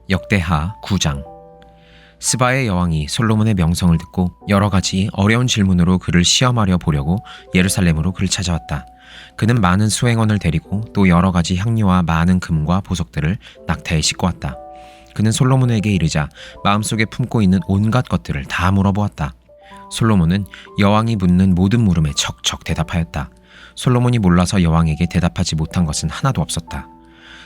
역대하 9장. 스바의 여왕이 솔로몬의 명성을 듣고 여러 가지 어려운 질문으로 그를 시험하려 보려고 예루살렘으로 그를 찾아왔다. 그는 많은 수행원을 데리고 또 여러 가지 향료와 많은 금과 보석들을 낙타에 싣고 왔다. 그는 솔로몬에게 이르자 마음속에 품고 있는 온갖 것들을 다 물어보았다. 솔로몬은 여왕이 묻는 모든 물음에 척척 대답하였다. 솔로몬이 몰라서 여왕에게 대답하지 못한 것은 하나도 없었다.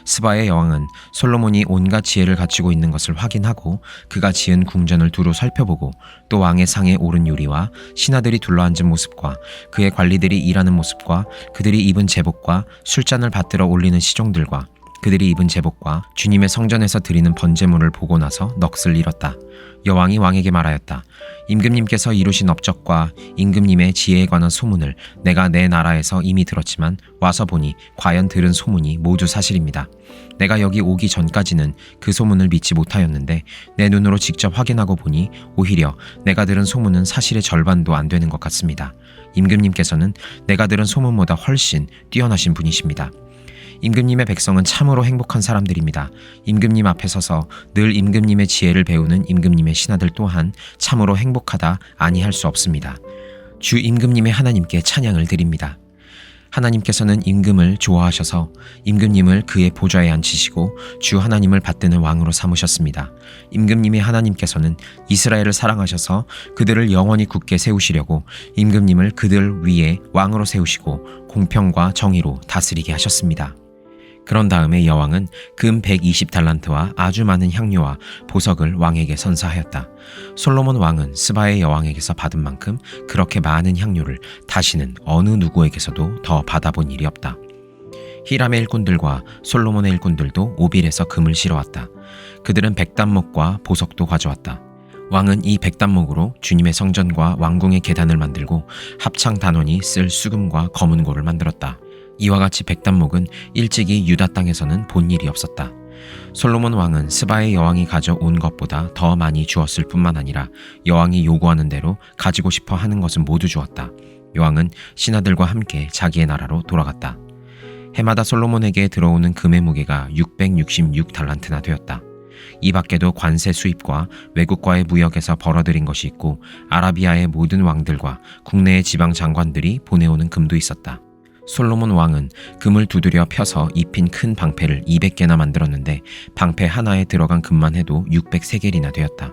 스바의 여왕은 솔로몬이 온갖 지혜를 갖추고 있는 것을 확인하고 그가 지은 궁전을 두루 살펴보고 또 왕의 상에 오른 요리와 신하들이 둘러앉은 모습과 그의 관리들이 일하는 모습과 그들이 입은 제복과 술잔을 받들어 올리는 시종들과 그들이 입은 제복과 주님의 성전에서 드리는 번제물을 보고 나서 넋을 잃었다. 여왕이 왕에게 말하였다. 임금님께서 이루신 업적과 임금님의 지혜에 관한 소문을 내가 내 나라에서 이미 들었지만 와서 보니 과연 들은 소문이 모두 사실입니다. 내가 여기 오기 전까지는 그 소문을 믿지 못하였는데 내 눈으로 직접 확인하고 보니 오히려 내가 들은 소문은 사실의 절반도 안 되는 것 같습니다. 임금님께서는 내가 들은 소문보다 훨씬 뛰어나신 분이십니다. 임금님의 백성은 참으로 행복한 사람들입니다. 임금님 앞에 서서 늘 임금님의 지혜를 배우는 임금님의 신하들 또한 참으로 행복하다 아니할 수 없습니다. 주 임금님의 하나님께 찬양을 드립니다. 하나님께서는 임금을 좋아하셔서 임금님을 그의 보좌에 앉히시고 주 하나님을 받드는 왕으로 삼으셨습니다. 임금님의 하나님께서는 이스라엘을 사랑하셔서 그들을 영원히 굳게 세우시려고 임금님을 그들 위에 왕으로 세우시고 공평과 정의로 다스리게 하셨습니다. 그런 다음에 여왕은 금 120달란트와 아주 많은 향료와 보석을 왕에게 선사하였다. 솔로몬 왕은 스바의 여왕에게서 받은 만큼 그렇게 많은 향료를 다시는 어느 누구에게서도 더 받아본 일이 없다. 히람의 일꾼들과 솔로몬의 일꾼들도 오빌에서 금을 실어왔다. 그들은 백단목과 보석도 가져왔다. 왕은 이 백단목으로 주님의 성전과 왕궁의 계단을 만들고 합창 단원이 쓸 수금과 검은고를 만들었다. 이와 같이 백단목은 일찍이 유다 땅에서는 본 일이 없었다. 솔로몬 왕은 스바의 여왕이 가져온 것보다 더 많이 주었을 뿐만 아니라 여왕이 요구하는 대로 가지고 싶어 하는 것은 모두 주었다. 여왕은 신하들과 함께 자기의 나라로 돌아갔다. 해마다 솔로몬에게 들어오는 금의 무게가 666달란트나 되었다. 이 밖에도 관세 수입과 외국과의 무역에서 벌어들인 것이 있고 아라비아의 모든 왕들과 국내의 지방 장관들이 보내오는 금도 있었다. 솔로몬 왕은 금을 두드려 펴서 입힌 큰 방패를 200개나 만들었는데 방패 하나에 들어간 금만 해도 600세겔이나 되었다.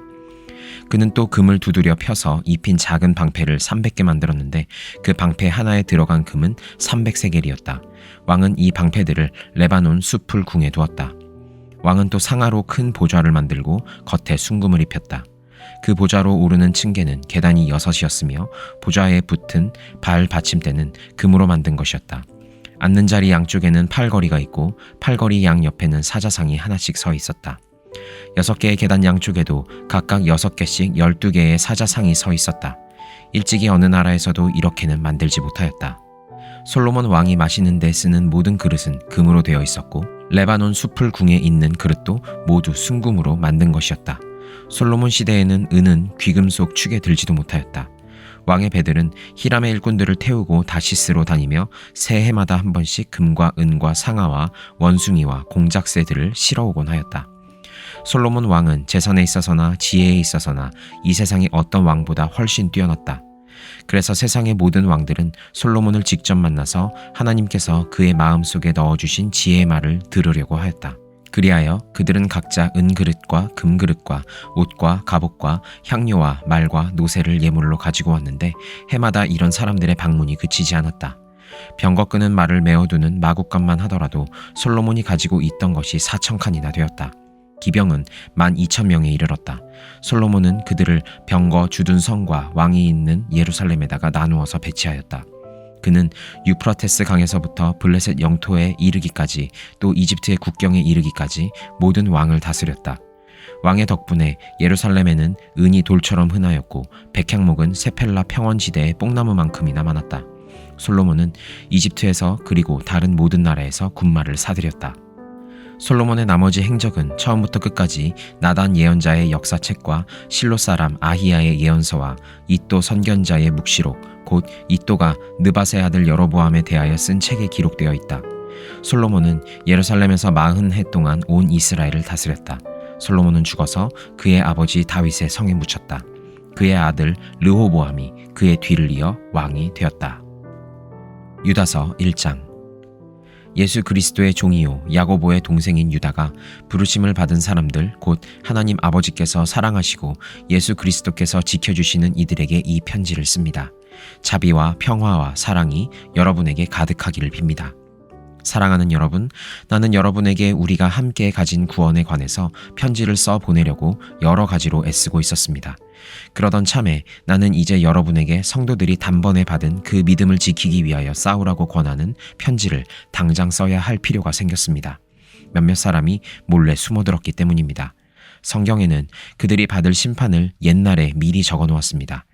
그는 또 금을 두드려 펴서 입힌 작은 방패를 300개 만들었는데 그 방패 하나에 들어간 금은 300세겔이었다. 왕은 이 방패들을 레바논 숲풀 궁에 두었다. 왕은 또 상아로 큰 보좌를 만들고 겉에 순금을 입혔다. 그 보좌로 오르는 층계는 계단이 6이었으며 보좌에 붙은 발 받침대는 금으로 만든 것이었다. 앉는 자리 양쪽에는 팔걸이가 있고 팔걸이 양 옆에는 사자상이 하나씩 서 있었다. 6개의 계단 양쪽에도 각각 6개씩 12개의 사자상이 서 있었다. 일찍이 어느 나라에서도 이렇게는 만들지 못하였다. 솔로몬 왕이 마시는 데 쓰는 모든 그릇은 금으로 되어 있었고 레바논 숲풀 궁에 있는 그릇도 모두 순금으로 만든 것이었다. 솔로몬 시대에는 은은 귀금속 축에 들지도 못하였다. 왕의 배들은 히람의 일꾼들을 태우고 다시스로 다니며 새해마다 한 번씩 금과 은과 상아와 원숭이와 공작새들을 실어오곤 하였다. 솔로몬 왕은 재산에 있어서나 지혜에 있어서나 이 세상의 어떤 왕보다 훨씬 뛰어났다. 그래서 세상의 모든 왕들은 솔로몬을 직접 만나서 하나님께서 그의 마음속에 넣어주신 지혜의 말을 들으려고 하였다. 그리하여 그들은 각자 은그릇과 금그릇과 옷과 갑옷과 향료와 말과 노새를 예물로 가지고 왔는데 해마다 이런 사람들의 방문이 그치지 않았다. 병거 끄는 말을 메어두는 마구간만 하더라도 솔로몬이 가지고 있던 것이 4,000칸이나 되었다. 기병은 12,000명에 이르렀다. 솔로몬은 그들을 병거 주둔 성과 왕이 있는 예루살렘에다가 나누어서 배치하였다. 그는 유프라테스 강에서부터 블레셋 영토에 이르기까지 또 이집트의 국경에 이르기까지 모든 왕을 다스렸다. 왕의 덕분에 예루살렘에는 은이 돌처럼 흔하였고 백향목은 세펠라 평원지대의 뽕나무만큼이나 많았다. 솔로몬은 이집트에서 그리고 다른 모든 나라에서 군마를 사들였다. 솔로몬의 나머지 행적은 처음부터 끝까지 나단 예언자의 역사책과 실로 사람 아히야의 예언서와 이도 선견자의 묵시록 곧 이도가 느밧의 아들 여로보암에 대하여 쓴 책에 기록되어 있다. 솔로몬은 예루살렘에서 40해 동안 온 이스라엘을 다스렸다. 솔로몬은 죽어서 그의 아버지 다윗의 성에 묻혔다. 그의 아들 르호보암이 그의 뒤를 이어 왕이 되었다. 유다서 1장. 예수 그리스도의 종이요 야고보의 동생인 유다가 부르심을 받은 사람들 곧 하나님 아버지께서 사랑하시고 예수 그리스도께서 지켜주시는 이들에게 이 편지를 씁니다. 자비와 평화와 사랑이 여러분에게 가득하기를 빕니다. 사랑하는 여러분, 나는 여러분에게 우리가 함께 가진 구원에 관해서 편지를 써 보내려고 여러 가지로 애쓰고 있었습니다. 그러던 참에 나는 이제 여러분에게 성도들이 단번에 받은 그 믿음을 지키기 위하여 싸우라고 권하는 편지를 당장 써야 할 필요가 생겼습니다. 몇몇 사람이 몰래 숨어들었기 때문입니다. 성경에는 그들이 받을 심판을 옛날에 미리 적어놓았습니다.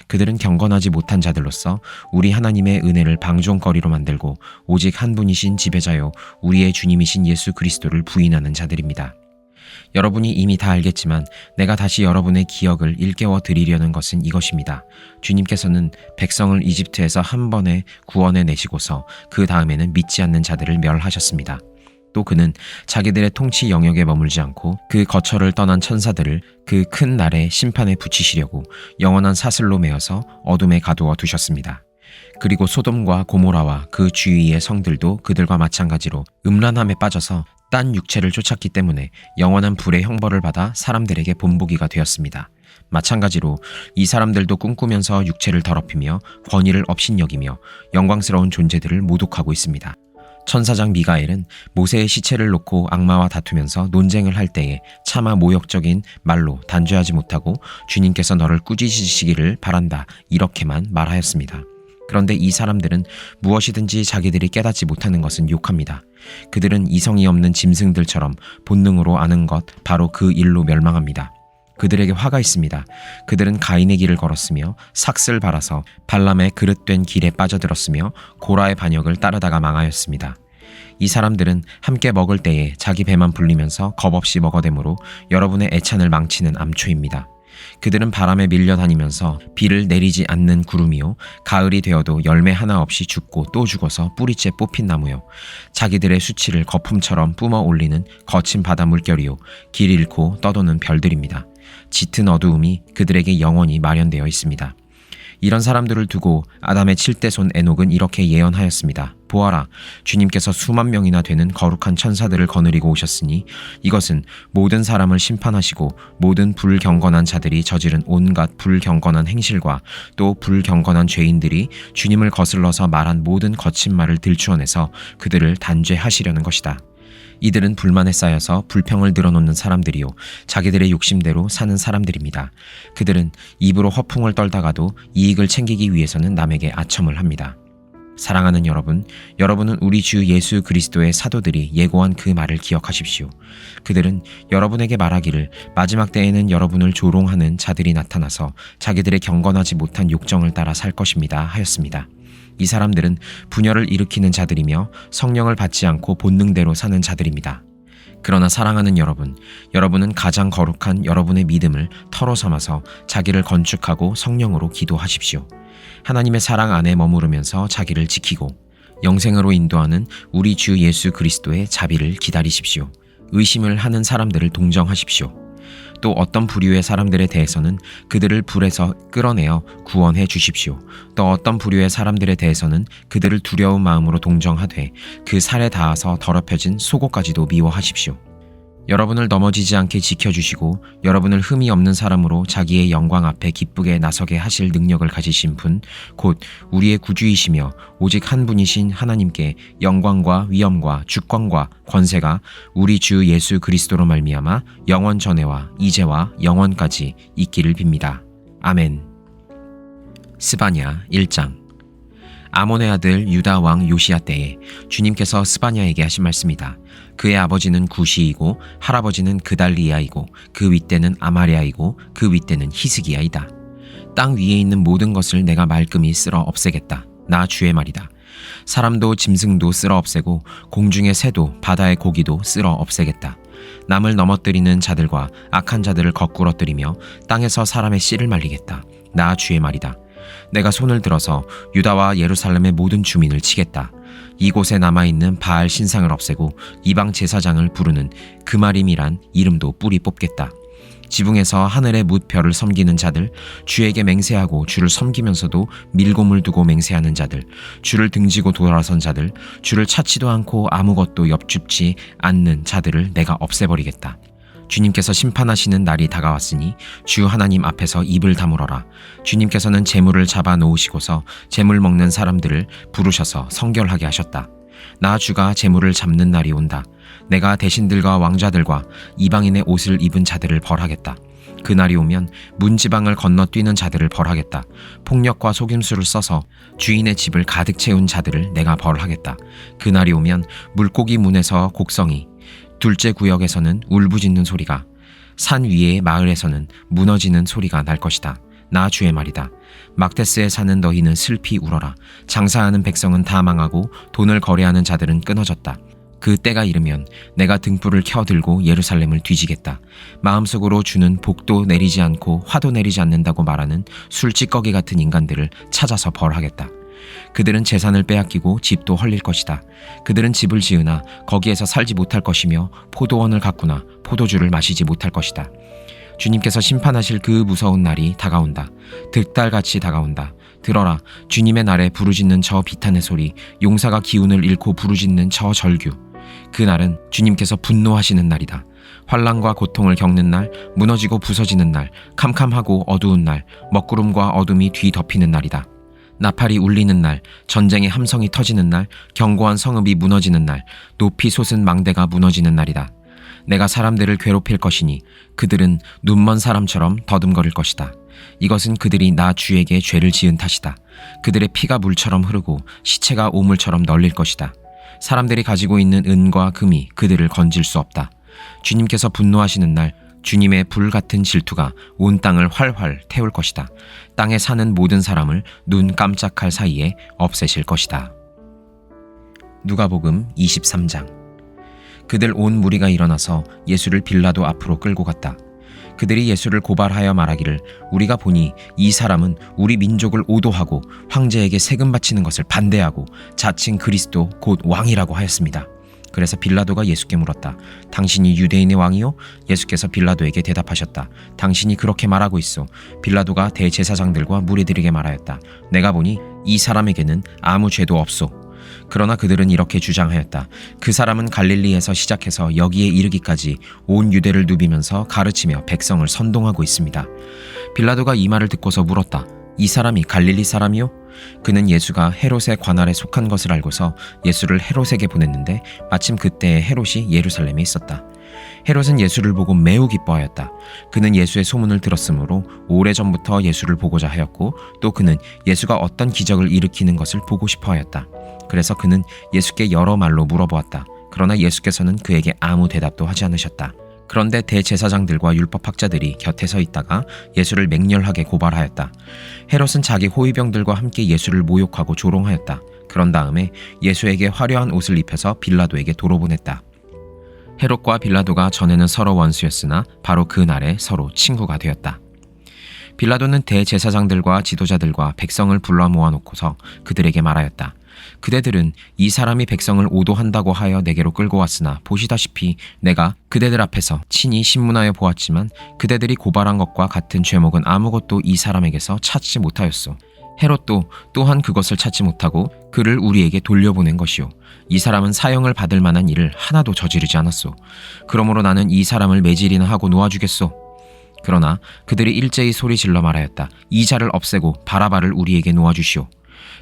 그들은 경건하지 못한 자들로서 우리 하나님의 은혜를 방종거리로 만들고 오직 한 분이신 지배자요 우리의 주님이신 예수 그리스도를 부인하는 자들입니다. 여러분이 이미 다 알겠지만 내가 다시 여러분의 기억을 일깨워 드리려는 것은 이것입니다. 주님께서는 백성을 이집트에서 한 번에 구원해 내시고서 그 다음에는 믿지 않는 자들을 멸하셨습니다. 또 그는 자기들의 통치 영역에 머물지 않고 그 거처를 떠난 천사들을 그 큰 날의 심판에 붙이시려고 영원한 사슬로 메어서 어둠에 가두어 두셨습니다. 그리고 소돔과 고모라와 그 주위의 성들도 그들과 마찬가지로 음란함에 빠져서 딴 육체를 쫓았기 때문에 영원한 불의 형벌을 받아 사람들에게 본보기가 되었습니다. 마찬가지로 이 사람들도 꿈꾸면서 육체를 더럽히며 권위를 업신여기며 영광스러운 존재들을 모독하고 있습니다. 천사장 미가엘은 모세의 시체를 놓고 악마와 다투면서 논쟁을 할 때에 차마 모욕적인 말로 단죄하지 못하고 주님께서 너를 꾸짖으시기를 바란다 이렇게만 말하였습니다. 그런데 이 사람들은 무엇이든지 자기들이 깨닫지 못하는 것은 욕합니다. 그들은 이성이 없는 짐승들처럼 본능으로 아는 것 바로 그 일로 멸망합니다. 그들에게 화가 있습니다. 그들은 가인의 길을 걸었으며 삭슬 발아서 발람의 그릇된 길에 빠져들었으며 고라의 반역을 따르다가 망하였습니다. 이 사람들은 함께 먹을 때에 자기 배만 불리면서 겁없이 먹어대므로 여러분의 애찬을 망치는 암초입니다. 그들은 바람에 밀려다니면서 비를 내리지 않는 구름이요 가을이 되어도 열매 하나 없이 죽고 또 죽어서 뿌리째 뽑힌 나무요 자기들의 수치를 거품처럼 뿜어 올리는 거친 바다 물결이요 길 잃고 떠도는 별들입니다. 짙은 어두움이 그들에게 영원히 마련되어 있습니다. 이런 사람들을 두고 아담의 7대손 에녹은 이렇게 예언하였습니다. 보아라, 주님께서 수만 명이나 되는 거룩한 천사들을 거느리고 오셨으니 이것은 모든 사람을 심판하시고 모든 불경건한 자들이 저지른 온갖 불경건한 행실과 또 불경건한 죄인들이 주님을 거슬러서 말한 모든 거친 말을 들추어내서 그들을 단죄하시려는 것이다. 이들은 불만에 쌓여서 불평을 늘어놓는 사람들이요 자기들의 욕심대로 사는 사람들입니다. 그들은 입으로 허풍을 떨다가도 이익을 챙기기 위해서는 남에게 아첨을 합니다. 사랑하는 여러분, 여러분은 우리 주 예수 그리스도의 사도들이 예고한 그 말을 기억하십시오. 그들은 여러분에게 말하기를 마지막 때에는 여러분을 조롱하는 자들이 나타나서 자기들의 경건하지 못한 욕정을 따라 살 것입니다 하였습니다. 이 사람들은 분열을 일으키는 자들이며 성령을 받지 않고 본능대로 사는 자들입니다. 그러나 사랑하는 여러분, 여러분은 가장 거룩한 여러분의 믿음을 터로 삼아서 자기를 건축하고 성령으로 기도하십시오. 하나님의 사랑 안에 머무르면서 자기를 지키고 영생으로 인도하는 우리 주 예수 그리스도의 자비를 기다리십시오. 의심을 하는 사람들을 동정하십시오. 또 어떤 부류의 사람들에 대해서는 그들을 불에서 끌어내어 구원해 주십시오. 또 어떤 부류의 사람들에 대해서는 그들을 두려운 마음으로 동정하되 그 살에 닿아서 더럽혀진 속옷까지도 미워하십시오. 여러분을 넘어지지 않게 지켜주시고 여러분을 흠이 없는 사람으로 자기의 영광 앞에 기쁘게 나서게 하실 능력을 가지신 분, 곧 우리의 구주이시며 오직 한 분이신 하나님께 영광과 위엄과 주권과 권세가 우리 주 예수 그리스도로 말미암아 영원 전에와 이제와 영원까지 있기를 빕니다. 아멘. 스바냐 1장. 아몬의 아들 유다 왕 요시야 때에 주님께서 스바냐에게 하신 말씀이다. 그의 아버지는 구시이고 할아버지는 그달리아이고 그 윗대는 아마리아이고 그 윗대는 히스기야이다. 땅 위에 있는 모든 것을 내가 말끔히 쓸어 없애겠다. 나 주의 말이다. 사람도 짐승도 쓸어 없애고 공중의 새도 바다의 고기도 쓸어 없애겠다. 남을 넘어뜨리는 자들과 악한 자들을 거꾸러뜨리며 땅에서 사람의 씨를 말리겠다. 나 주의 말이다. 내가 손을 들어서 유다와 예루살렘의 모든 주민을 치겠다. 이곳에 남아있는 바알 신상을 없애고 이방 제사장을 부르는 그마림이란 이름도 뿌리 뽑겠다. 지붕에서 하늘의 뭇별을 섬기는 자들, 주에게 맹세하고 주를 섬기면서도 밀고물 두고 맹세하는 자들, 주를 등지고 돌아선 자들, 주를 찾지도 않고 아무것도 엽줍지 않는 자들을 내가 없애버리겠다. 주님께서 심판하시는 날이 다가왔으니 주 하나님 앞에서 입을 다물어라. 주님께서는 재물을 잡아 놓으시고서 재물 먹는 사람들을 부르셔서 성결하게 하셨다. 나 주가 재물을 잡는 날이 온다. 내가 대신들과 왕자들과 이방인의 옷을 입은 자들을 벌하겠다. 그날이 오면 문지방을 건너뛰는 자들을 벌하겠다. 폭력과 속임수를 써서 주인의 집을 가득 채운 자들을 내가 벌하겠다. 그날이 오면 물고기 문에서 곡성이, 둘째 구역에서는 울부짖는 소리가, 산 위의 마을에서는 무너지는 소리가 날 것이다. 나 주의 말이다. 막데스에 사는 너희는 슬피 울어라. 장사하는 백성은 다 망하고 돈을 거래하는 자들은 끊어졌다. 그 때가 이르면 내가 등불을 켜들고 예루살렘을 뒤지겠다. 마음속으로 주는 복도 내리지 않고 화도 내리지 않는다고 말하는 술찌꺼기 같은 인간들을 찾아서 벌하겠다. 그들은 재산을 빼앗기고 집도 헐릴 것이다. 그들은 집을 지으나 거기에서 살지 못할 것이며 포도원을 갖구나 포도주를 마시지 못할 것이다. 주님께서 심판하실 그 무서운 날이 다가온다. 득달같이 다가온다. 들어라, 주님의 날에 부르짖는 저 비탄의 소리, 용사가 기운을 잃고 부르짖는 저 절규. 그 날은 주님께서 분노하시는 날이다. 환난과 고통을 겪는 날, 무너지고 부서지는 날, 캄캄하고 어두운 날, 먹구름과 어둠이 뒤덮이는 날이다. 나팔이 울리는 날, 전쟁의 함성이 터지는 날, 견고한 성읍이 무너지는 날, 높이 솟은 망대가 무너지는 날이다. 내가 사람들을 괴롭힐 것이니 그들은 눈먼 사람처럼 더듬거릴 것이다. 이것은 그들이 나 주에게 죄를 지은 탓이다. 그들의 피가 물처럼 흐르고 시체가 오물처럼 널릴 것이다. 사람들이 가지고 있는 은과 금이 그들을 건질 수 없다. 주님께서 분노하시는 날, 주님의 불같은 질투가 온 땅을 활활 태울 것이다. 땅에 사는 모든 사람을 눈 깜짝할 사이에 없애실 것이다. 누가복음 23장. 그들 온 무리가 일어나서 예수를 빌라도 앞으로 끌고 갔다. 그들이 예수를 고발하여 말하기를 우리가 보니 이 사람은 우리 민족을 오도하고 황제에게 세금 바치는 것을 반대하고 자칭 그리스도 곧 왕이라고 하였습니다. 그래서 빌라도가 예수께 물었다. 당신이 유대인의 왕이요? 예수께서 빌라도에게 대답하셨다. 당신이 그렇게 말하고 있소. 빌라도가 대제사장들과 무리들에게 말하였다. 내가 보니 이 사람에게는 아무 죄도 없소. 그러나 그들은 이렇게 주장하였다. 그 사람은 갈릴리에서 시작해서 여기에 이르기까지 온 유대를 누비면서 가르치며 백성을 선동하고 있습니다. 빌라도가 이 말을 듣고서 물었다. 이 사람이 갈릴리 사람이요? 그는 예수가 헤롯의 관할에 속한 것을 알고서 예수를 헤롯에게 보냈는데 마침 그때에 헤롯이 예루살렘에 있었다. 헤롯은 예수를 보고 매우 기뻐하였다. 그는 예수의 소문을 들었으므로 오래전부터 예수를 보고자 하였고 또 그는 예수가 어떤 기적을 일으키는 것을 보고 싶어 하였다. 그래서 그는 예수께 여러 말로 물어보았다. 그러나 예수께서는 그에게 아무 대답도 하지 않으셨다. 그런데 대제사장들과 율법학자들이 곁에 서 있다가 예수를 맹렬하게 고발하였다. 헤롯은 자기 호위병들과 함께 예수를 모욕하고 조롱하였다. 그런 다음에 예수에게 화려한 옷을 입혀서 빌라도에게 도로 보냈다. 헤롯과 빌라도가 전에는 서로 원수였으나 바로 그 날에 서로 친구가 되었다. 빌라도는 대제사장들과 지도자들과 백성을 불러 모아놓고서 그들에게 말하였다. 그대들은 이 사람이 백성을 오도한다고 하여 내게로 끌고 왔으나 보시다시피 내가 그대들 앞에서 친히 신문하여 보았지만 그대들이 고발한 것과 같은 죄목은 아무것도 이 사람에게서 찾지 못하였소. 헤롯도 또한 그것을 찾지 못하고 그를 우리에게 돌려보낸 것이요. 이 사람은 사형을 받을 만한 일을 하나도 저지르지 않았소. 그러므로 나는 이 사람을 매질이나 하고 놓아주겠소. 그러나 그들이 일제히 소리질러 말하였다. 이 자를 없애고 바라바를 우리에게 놓아주시오.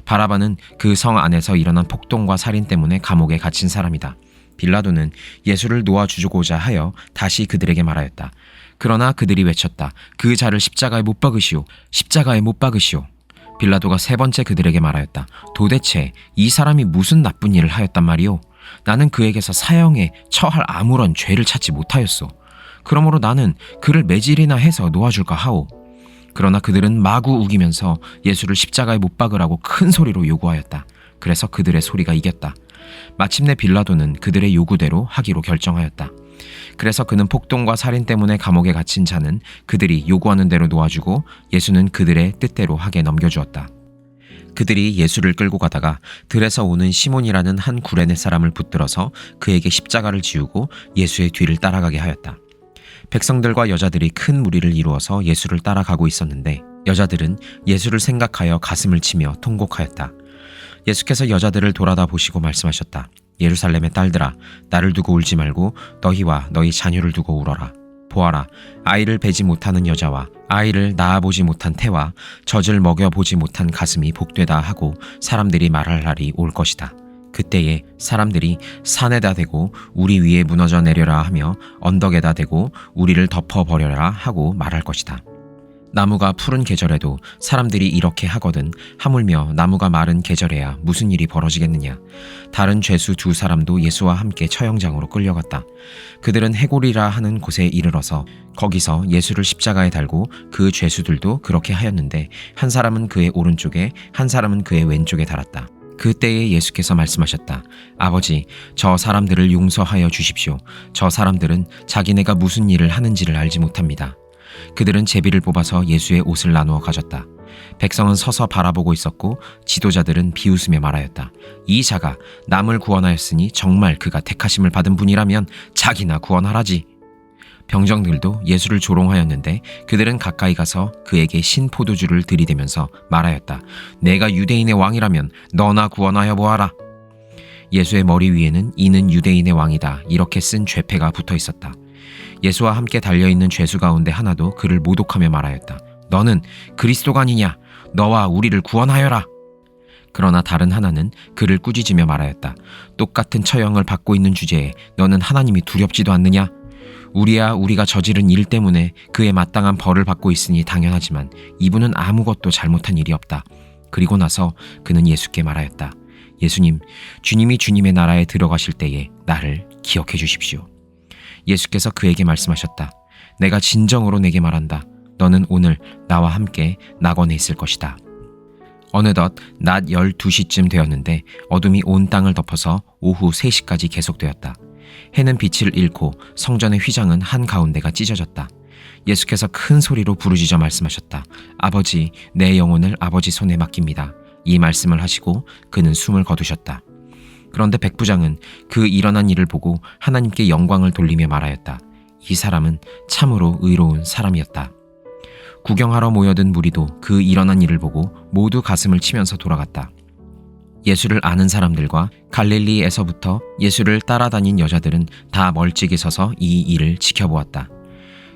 바라바는 그 성 안에서 일어난 폭동과 살인 때문에 감옥에 갇힌 사람이다. 빌라도는 예수를 놓아주고자 하여 다시 그들에게 말하였다. 그러나 그들이 외쳤다. 그 자를 십자가에 못 박으시오. 십자가에 못 박으시오. 빌라도가 세 번째 그들에게 말하였다. 도대체 이 사람이 무슨 나쁜 일을 하였단 말이오? 나는 그에게서 사형에 처할 아무런 죄를 찾지 못하였소. 그러므로 나는 그를 매질이나 해서 놓아줄까 하오. 그러나 그들은 마구 우기면서 예수를 십자가에 못 박으라고 큰 소리로 요구하였다. 그래서 그들의 소리가 이겼다. 마침내 빌라도는 그들의 요구대로 하기로 결정하였다. 그래서 그는 폭동과 살인 때문에 감옥에 갇힌 자는 그들이 요구하는 대로 놓아주고 예수는 그들의 뜻대로 하게 넘겨주었다. 그들이 예수를 끌고 가다가 들에서 오는 시몬이라는 한 구레네 사람을 붙들어서 그에게 십자가를 지우고 예수의 뒤를 따라가게 하였다. 백성들과 여자들이 큰 무리를 이루어서 예수를 따라가고 있었는데 여자들은 예수를 생각하여 가슴을 치며 통곡하였다. 예수께서 여자들을 돌아다 보시고 말씀하셨다. 예루살렘의 딸들아, 나를 두고 울지 말고 너희와 너희 자녀를 두고 울어라. 보아라, 아이를 베지 못하는 여자와 아이를 낳아보지 못한 태와 젖을 먹여보지 못한 가슴이 복되다 하고 사람들이 말할 날이 올 것이다. 그때에 사람들이 산에다 대고 우리 위에 무너져 내려라 하며 언덕에다 대고 우리를 덮어버려라 하고 말할 것이다. 나무가 푸른 계절에도 사람들이 이렇게 하거든 하물며 나무가 마른 계절에야 무슨 일이 벌어지겠느냐. 다른 죄수 두 사람도 예수와 함께 처형장으로 끌려갔다. 그들은 해골이라 하는 곳에 이르러서 거기서 예수를 십자가에 달고 그 죄수들도 그렇게 하였는데 한 사람은 그의 오른쪽에 한 사람은 그의 왼쪽에 달았다. 그때에 예수께서 말씀하셨다. 아버지, 저 사람들을 용서하여 주십시오. 저 사람들은 자기네가 무슨 일을 하는지를 알지 못합니다. 그들은 제비를 뽑아서 예수의 옷을 나누어 가졌다. 백성은 서서 바라보고 있었고 지도자들은 비웃으며 말하였다. 이 자가 남을 구원하였으니 정말 그가 택하심을 받은 분이라면 자기나 구원하라지. 병정들도 예수를 조롱하였는데 그들은 가까이 가서 그에게 신포도주를 들이대면서 말하였다. 내가 유대인의 왕이라면 너나 구원하여 보아라. 예수의 머리 위에는 이는 유대인의 왕이다 이렇게 쓴 죄패가 붙어 있었다. 예수와 함께 달려있는 죄수 가운데 하나도 그를 모독하며 말하였다. 너는 그리스도가 아니냐? 너와 우리를 구원하여라. 그러나 다른 하나는 그를 꾸짖으며 말하였다. 똑같은 처형을 받고 있는 주제에 너는 하나님이 두렵지도 않느냐? 우리야 우리가 저지른 일 때문에 그에 마땅한 벌을 받고 있으니 당연하지만 이분은 아무것도 잘못한 일이 없다. 그리고 나서 그는 예수께 말하였다. 예수님, 주님이 주님의 나라에 들어가실 때에 나를 기억해 주십시오. 예수께서 그에게 말씀하셨다. 내가 진정으로 내게 말한다. 너는 오늘 나와 함께 낙원에 있을 것이다. 어느덧 낮 12시쯤 되었는데 어둠이 온 땅을 덮어서 오후 3시까지 계속되었다. 해는 빛을 잃고 성전의 휘장은 한가운데가 찢어졌다. 예수께서 큰 소리로 부르짖어 말씀하셨다. 아버지, 내 영혼을 아버지 손에 맡깁니다. 이 말씀을 하시고 그는 숨을 거두셨다. 그런데 백부장은 그 일어난 일을 보고 하나님께 영광을 돌리며 말하였다. 이 사람은 참으로 의로운 사람이었다. 구경하러 모여든 무리도 그 일어난 일을 보고 모두 가슴을 치면서 돌아갔다. 예수를 아는 사람들과 갈릴리에서부터 예수를 따라다닌 여자들은 다 멀찍이 서서 이 일을 지켜보았다.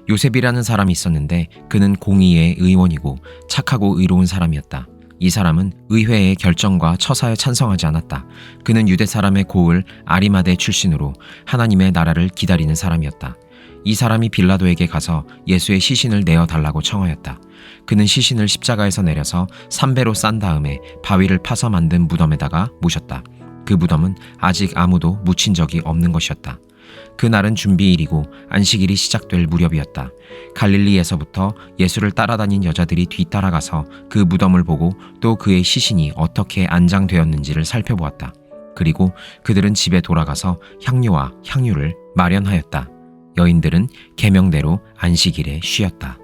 요셉이라는 사람이 있었는데 그는 공의의 의원이고 착하고 의로운 사람이었다. 이 사람은 의회의 결정과 처사에 찬성하지 않았다. 그는 유대 사람의 고을 아리마대 출신으로 하나님의 나라를 기다리는 사람이었다. 이 사람이 빌라도에게 가서 예수의 시신을 내어달라고 청하였다. 그는 시신을 십자가에서 내려서 삼배로 싼 다음에 바위를 파서 만든 무덤에다가 모셨다. 그 무덤은 아직 아무도 묻힌 적이 없는 것이었다. 그날은 준비일이고 안식일이 시작될 무렵이었다. 갈릴리에서부터 예수를 따라다닌 여자들이 뒤따라가서 그 무덤을 보고 또 그의 시신이 어떻게 안장되었는지를 살펴보았다. 그리고 그들은 집에 돌아가서 향료와 향유를 마련하였다. 여인들은 계명대로 안식일에 쉬었다.